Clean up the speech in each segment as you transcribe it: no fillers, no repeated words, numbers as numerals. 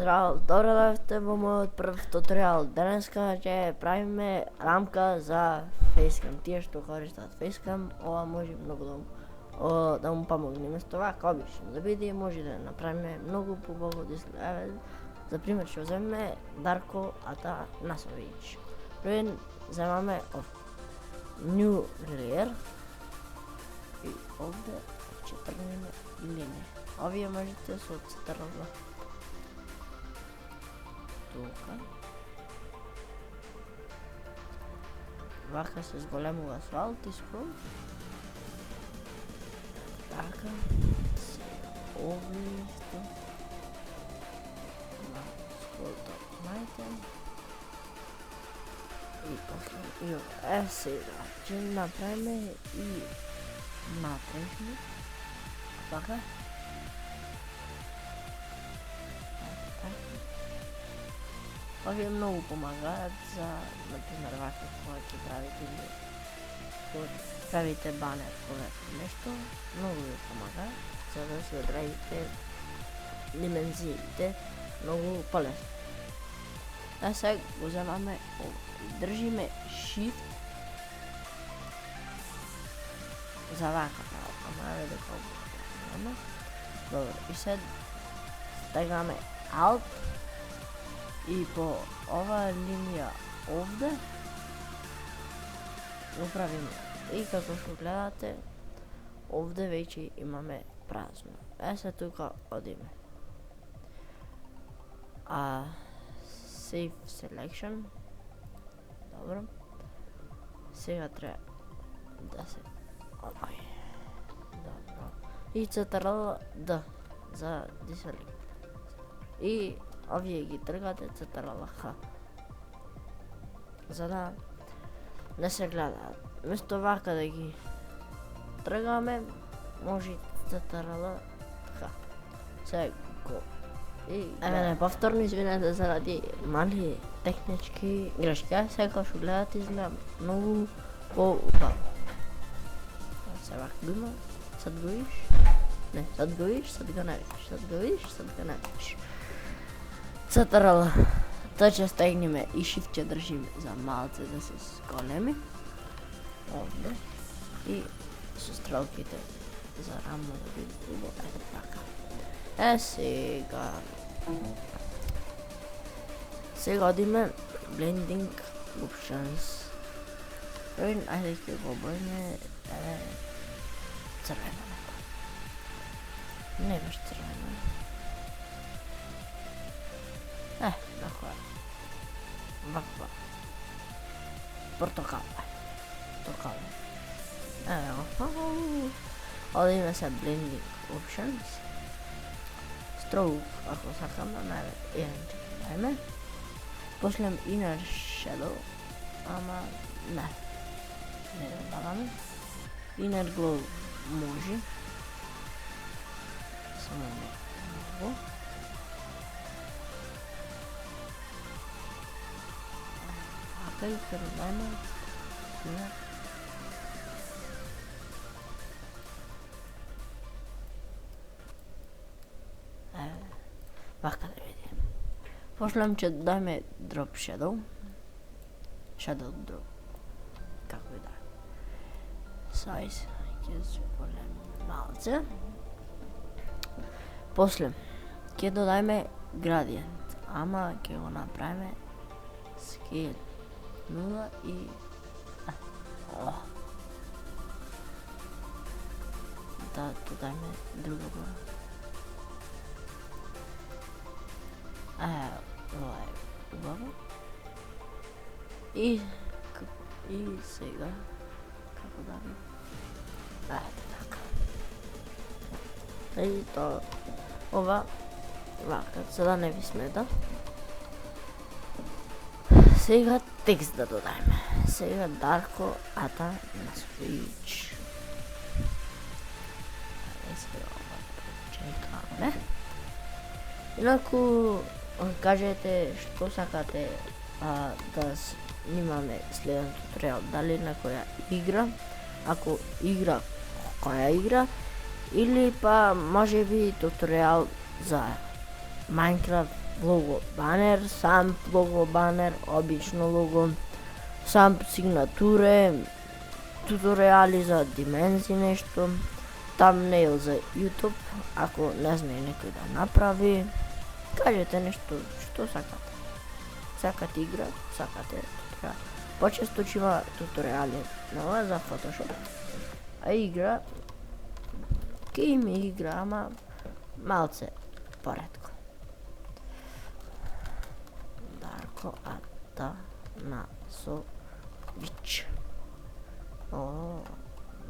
Здраво, добро дојдовте во мојот прв туторијал. Денеска ќе правиме рамка за Facecam. Тие што користат Facecam, ова може многу да му помогне. Место ова, како обично да биде, може да направиме многу побогато да изгледа. За пример, ќе земеме Дарко Атанасовиќ. Првен земаме New Layer и овде ќе тргнеме линија. Овие можете со CTRL тука. Вака се зголемува со Alt и Scroll. Така. Овие што на Scroll top мајте. И после сега ќе направиме и натрешни. Така. Овие многу помагаат за, например, вака кога ќе правите или кога правите банер повеќе нешто, многу ви помагаат за да се одредите димензиите многу полесно. Сега го земаме ово и држиме Shift за вака правилно, не дека овде. Добро, и сега стегаме Alt и по оваа линија овде го правиме. И како што гледате, овде веќе имаме празно. Се тука одиме. Save Selection. Добро. Сега треба да се добро. И CTRL D за Deselect. И овие ги тргате CTRL H за да не се гледаат. Место вака да ги тргаме, може CTRL H. Сега го не повторно извинете заради мали технички грешки. Сега што гледате изгледа многу по-убаво. Сега го има, сад го видиш? Не, сад го видиш, сад го не видиш. Сад го видиш, сад го не видиш. CTRL ќе стегнеме и Shift ќе држиме за малце да се зголеми. Овде. И со стрелките за рамно да биде убаво. Ето така. Сега одиме Blending Options. Ајде ќе го обојме црвено. Не баш црвено. Така. Ваква. Портокална. Одиме се Blending Options. Stroke, ако сакаме, дајме. После Inner Shadow, ама не го даваме. Inner Glow може. Само не го. Така и дајме. Вака да видим. Пошлем ќе дајме Drop Shadow. Shadow Drop. Како и да. Size ќе зголем малце. После ќе додајме Gradient, ама ќе го направиме Scale 0 и да додајме друга бора. Ова е убаво. И сега како да ви така. И то ова вака, за да не ви смета. Сега текст да додајме. Сега Дарко Атанасовиќ. Сега ова да чекаме. Инаку кажете што сакате да снимаме следен туторијал, дали некоја игра, ако игра, која игра, или па можеби туторијал за Minecraft лого банер, сам лого банер, обично лого, сам сигнатуре, туторијали за димензии нешто, тамнейл за YouTube, ако не знае некој да направи, кажете нешто што сакате. Сакате игра, сакате туторијал. Почесто ќе има туторијали на за Photoshop, а игра, ке има игра, ама малце поредко. Дарко Атанасовиќ.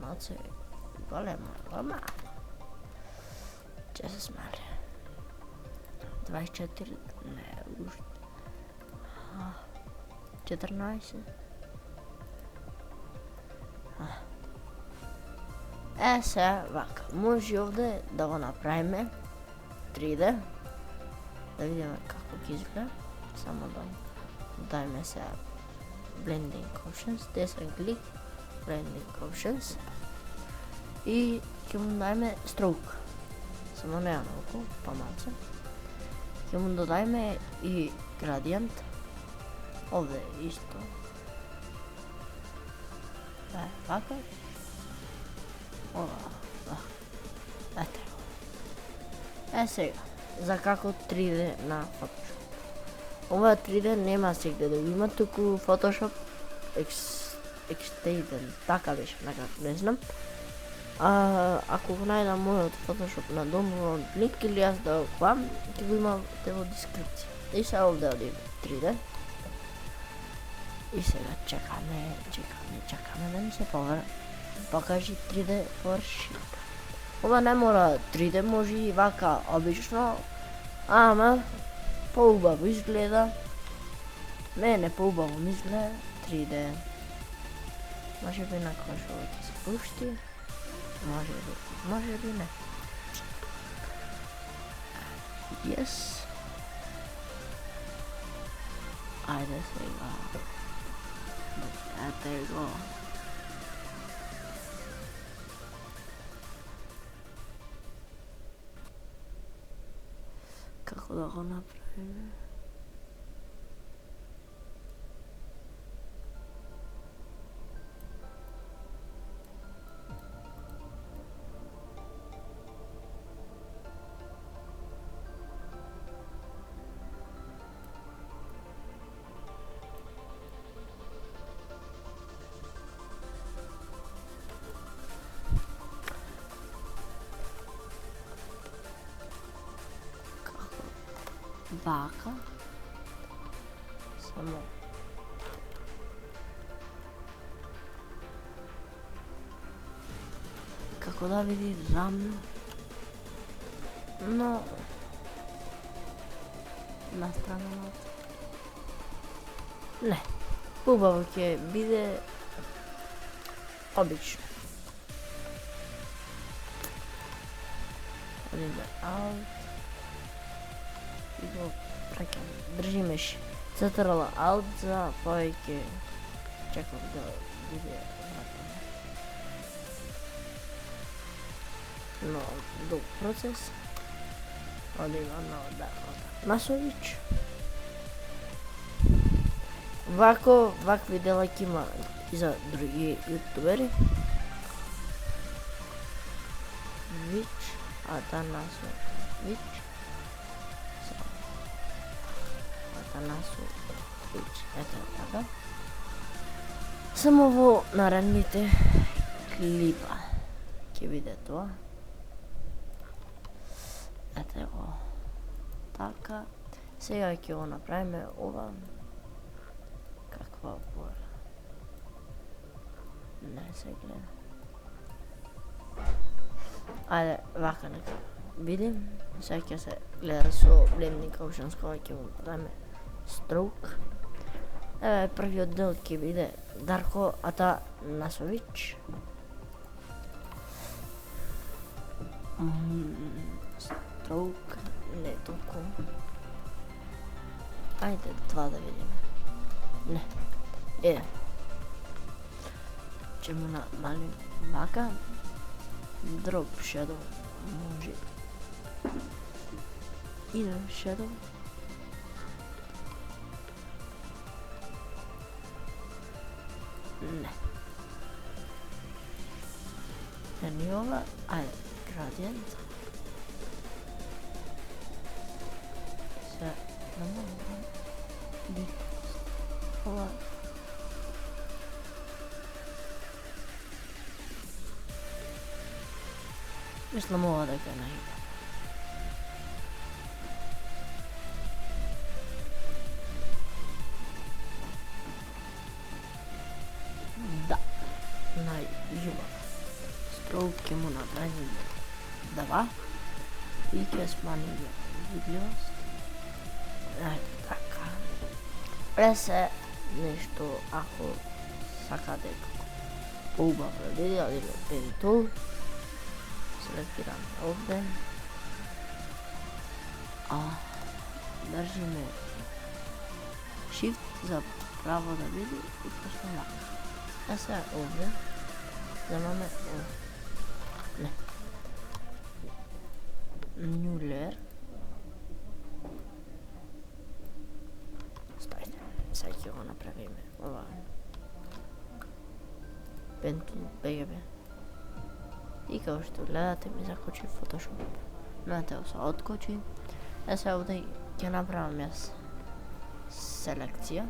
Малце голема, ама ќе се смали. 24, не, уште. 14. Се, вака, може овде да го направиме 3D, да видиме како ќе изгледа, само да дајме се Blending Options, десен клик, Blending Options и ќе му дајме Stroke, само не малку, помалце, ќе му додајме и Gradient, овде исто, да, вака, ете го. Сега, за како 3D на Photoshop. Ова 3D нема сегде да го има, туку Photoshop Extended, така беше, не знам. Ако го најдам мојот Photoshop на download линк или јас да го клам, ќе го имате во дескрипција. И се овде одиме 3D. И сега чекаме да ми се покажи 3D Worksheet. Ова не мора 3D, може и вака обично, ама поубаво изгледа. Мене поубаво ми изгледа 3D. Може би на кошо ќе се пушти, може би не. Yes. Ајде сега. Ете го. Како да го направиме? Вака. Само. Како да види рамно. Но на страна не. Убаво ќе биде обично. Одиме out. И го пракам, држимеш CTRL Alt за повеќе, чекам да биде вратено. Но долг процес, одима на Атанасовиќ. Вакви дела ќе има и за други јутубери. Атанасовиќ. Ето така. Само во наредните клипа ќе биде тоа. Ете го. Така. Сега ќе го направиме ова. Каква бора. Не се гледа. Ајде, вака нека видим. Сега ќе се гледа со Blending Options кога ќе го дадеме Stroke. Еве првиот дел ќе биде Дарко Атанасовиќ. Stroke не толку. Ајде два да видиме. Не. Ќе му намалим вака. Drop shadow може. Inner shadow. Не. Ни ова, ајде, градиент. Се, ова. Мислам ова да ga најде. Да, најува. Строк ќе му направим 2 и ќе сманиме видливост. Ајде, така. Пресе нешто ако сакате поубаво видео или pen tool. Селектираме овде. Држиме Shift за право да види и после вака. Сега овде земаме не. New layer. Стајте. Сега ќе го направиме ова. Pen tool BGB. И како што гледате ми закочи Photoshop. Метео се откочи. Сега овде ќе направам јас селекција.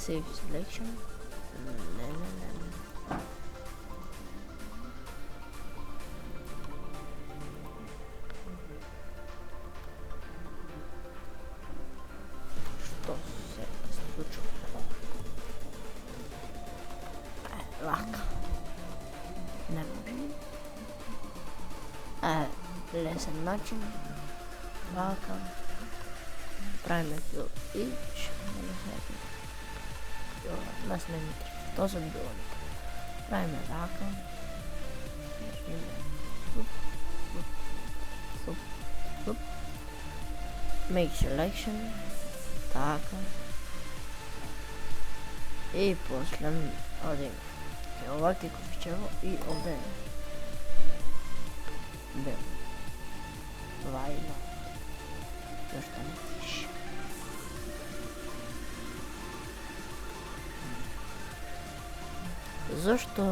Save selection. Не. Што се случува? Вака. Не може. Лесен начин. Вака. Правиме фил и не се нас не ми треба. Тоа се било не треба. Правиме вака. Make selection. Така. И после одим оваки кофичево и овде бел. Вајно. Зашто не пише? Зашто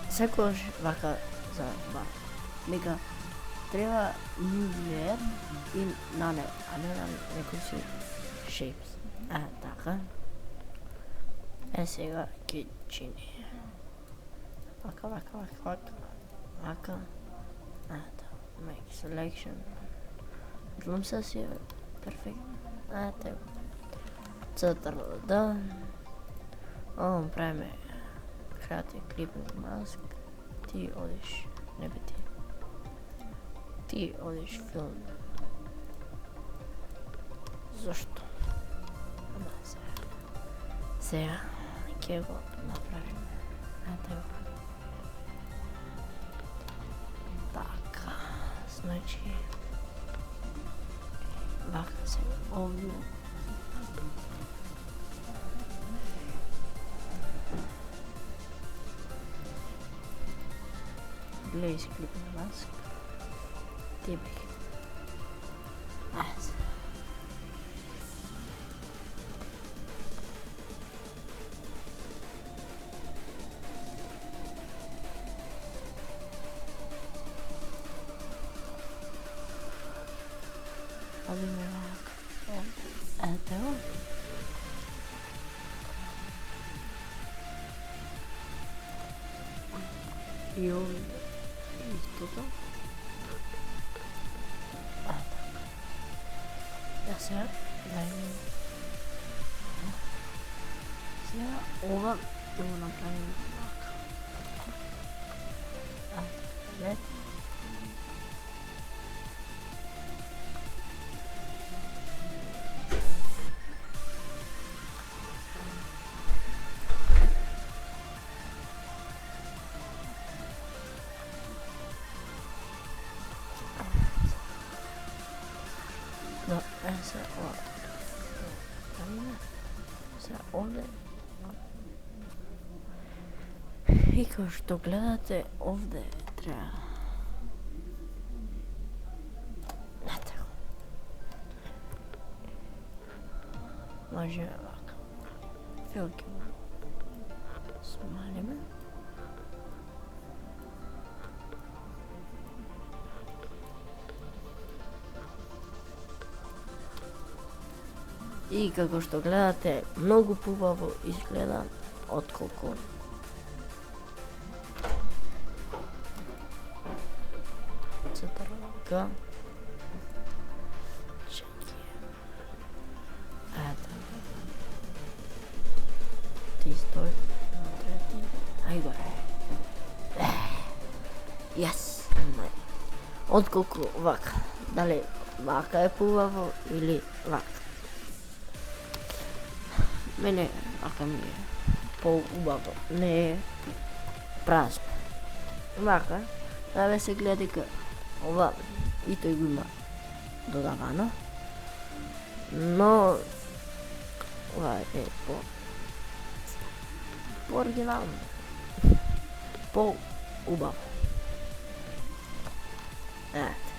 секојаш вака за мега треба new layer и на него, а не на некои си shapes. Така. Сега ќе чини. Вака. Make selection. Глум се си перфектно. Цртало да. Ово правиме Create clipping mask. Ти одиш, не бе ти. Ти одиш филм. Зашто? Сега ќе го направиме. Така, значи вака се овде. Place clipping mask. Типик. Ето. И истото. Сега дајме. Сега ова ќе го направим вака. Не. Сега овде и како што гледате овде треба може вака. Филки смалиме. И како што гледате, многу побаво изгледа отколку цетарка. Ето. Ти стои на трети. Ај горе. Јес. Отколку вака. Дали вака е побаво или вака? Мене вака ми е по-убаво, не е празно. Вака, да се гледа дека ова и тој го има додавано, но ова е по-оригинално, по-убаво.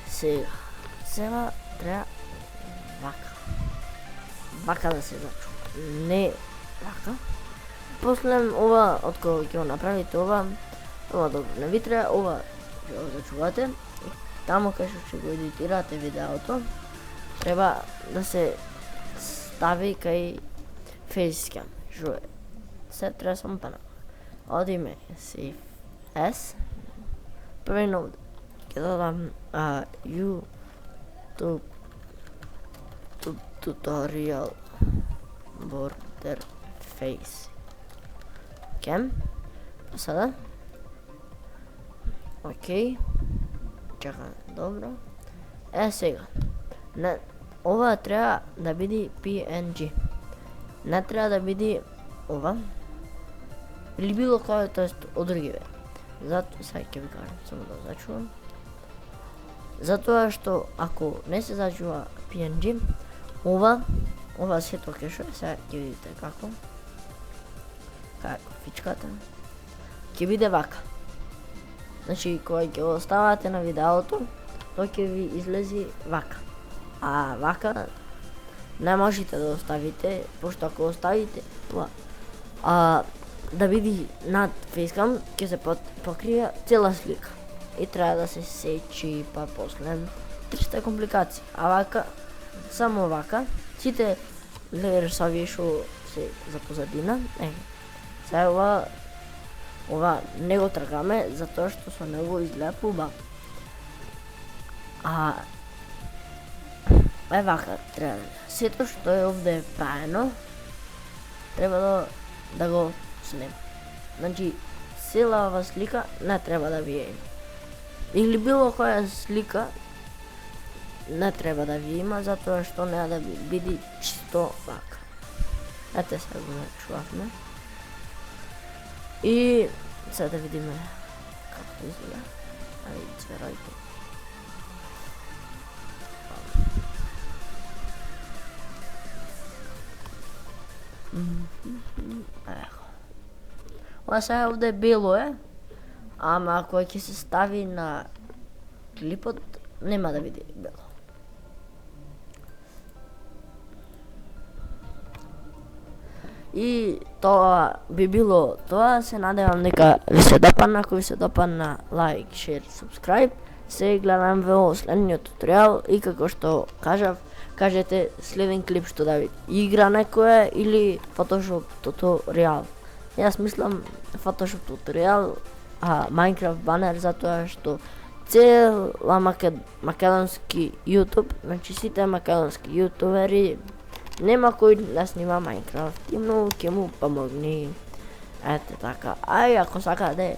Сега треба вака да се зачува. Не вака. После ова, откога ќе го направите ова добро не ви треба, ова ќе го зачувате. Таму кај што ќе го едитирате видеото, треба да се стави кај Facecam. Што се треба само пана. Одиме Save As. Првено ќе додам YouTube tutorial border face cam. Sada окей, чакам, добро. Сега ова треба да биде PNG, не треба да биде ова или било кој, тоест од други ве. Затоа сега ќе ви кажам, само да зачувам. Затоа што ако не се зачува PNG, ова сето ќе шо, сега ќе видите како фичката ќе биде вака. Значи, кога ќе го ставате на видеото, тоа ќе ви излези вака. А вака не можете да оставите, пошто ако оставите тоа да види над Facecam, ќе се покрија цела слика. И треба да се сечи, па после 300 компликации. А вака, само вака, сите layers овие што се за позадина, сега ова не го тргаме, затоа што со него изгледа поубаво. Вака треба. Сето што е овде правено, треба да го снема. Значи, цела ова слика не треба да ви е. Или било која слика не треба да ви има, затоа што не да биде чисто вака. Ете сега го начувавме. И сега да видиме како изгледа. Ајде, цверојте. Ова сега овде бело е, ама ако ќе се стави на клипот, нема да види бело. И тоа би било тоа, се надевам дека ви се допадна, ако ви се допадна, лайк, шер, субскрайб. Се гледам во следниот туторијал и како што кажав, кажете следен клип што да види. Игра некоја или Photoshop туторијал. Јас мислам Photoshop туторијал, Minecraft банер, затоа што цела македонски YouTube, значи сите македонски јутубери, нема кој да снима Minecraft и многу ќе му помогни. Ете така. Ако сакате,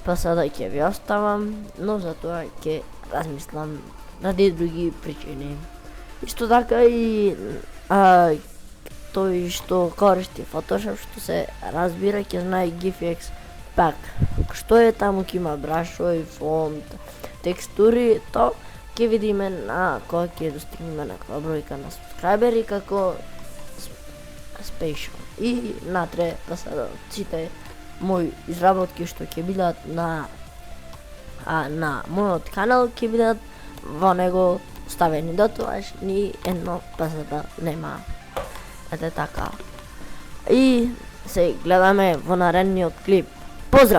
па сега ќе ви оставам, но затоа ќе размислам ради други причини. Исто така и тој што користи Photoshop, што се разбира, ќе знае GIFX пак. Што е таму, ќе има брашови, фонт, текстури, то ќе видиме кога ќе достигнеме некоја бројка на субскрайбери како special. И натре да се сите мои изработки што ќе бидат на мојот канал ќе бидат во него ставени. До тоа ни едно пасата нема. Ете така. И се гледаме во наредниот клип. Поздрав!